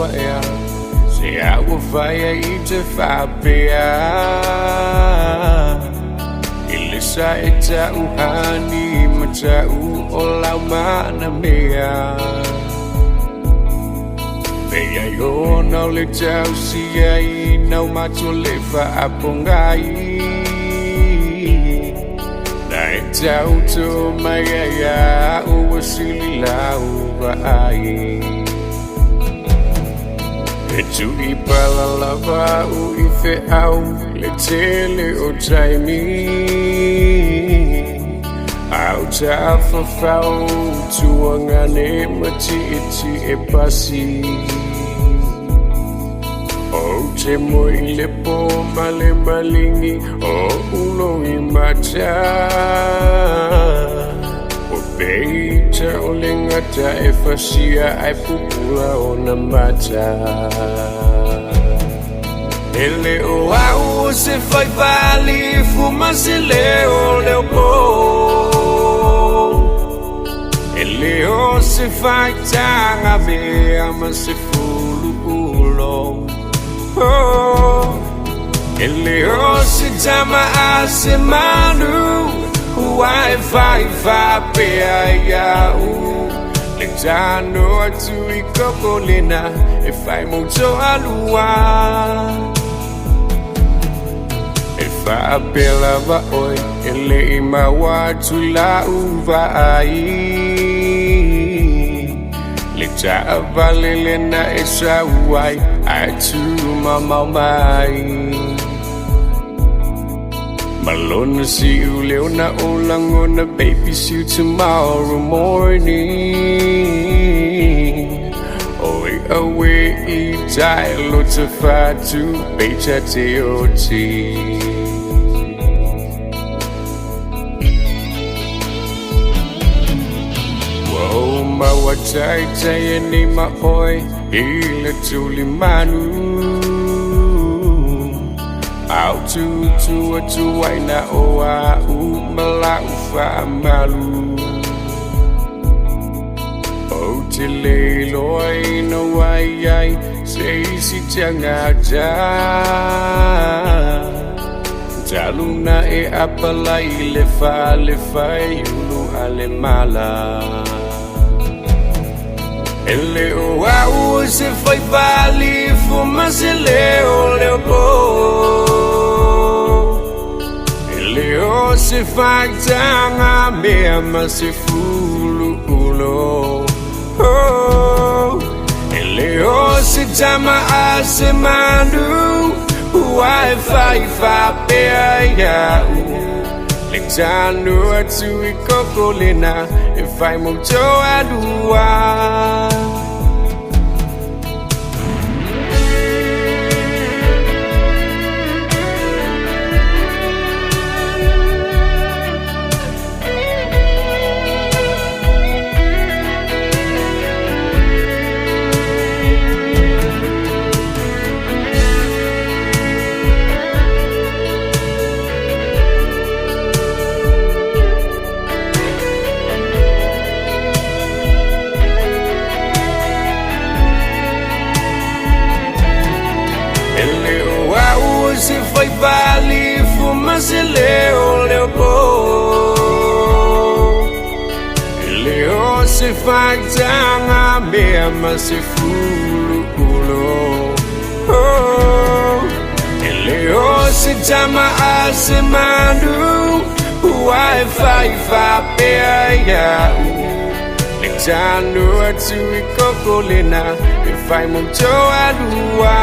waya Siya wafaya ite fapea Ilisa ita uhani Matau olau mana mea Bea yo nau le tau siai Nau mato le whaapongai Nai tau to maiaya Ua sili lau vai E tu I pala lava u I fe au Le tele o taimi Au ta fafau Tuangane mati iti e pasi O te moi le po male malingi O ulo I mata O beita o lengata e fasia ai pupula o na mata Ele o au se fai vali fuma se leo leo po Ele o se fai tanga me ama se fulu ulo Oh Ele o se tama a se manu Uai fai fa pe ai u Le tano atu I kokolena E fai moto alua Fa pela va oi ele ima watu la uva ai Le ta valele na esa uai atu mama mai Malona si uleo na olango na baby see you tomorrow morning Oi away I die lots of fatu becha te oti Mawatai tai ni ma oi ile tuli manu Au tu ai na oa u mala ufa malu O te le loi no ai sei si tiangaja Taluna e apalai le fai ulu ale mala Ele o au se fai vali fuma se leo leo po Ele o se fai tanga me ama se fulu ulo Oh Ele o se tama a se mandu Uai fai fa pe ai Le tano atu I kokolena E fai moto alua Se fai vali fuma se leo leo po Leo se fai tanga me ama se fulu ulo Oh Leo se tama a se mandu Uai fai fa pe ai Le tano atu I kokolena E fai moto alua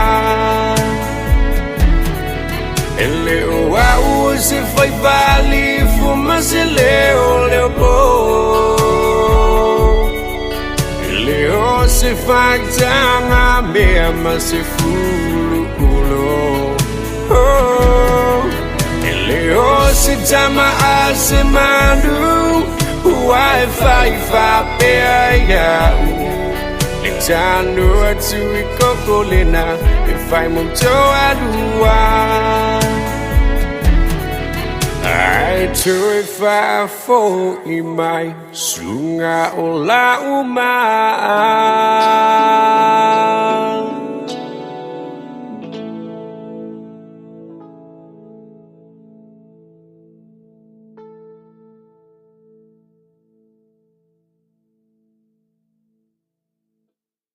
Ele o au se fai vali fuma se leo leo po Ele o se fai tanga me ama se fulu ulo Oh Ele o se tama a se mandu Uai fai fa pe ai Le tano atu I kokolena E fai moto alua Ai tui fa fo I mai Sunga o la umai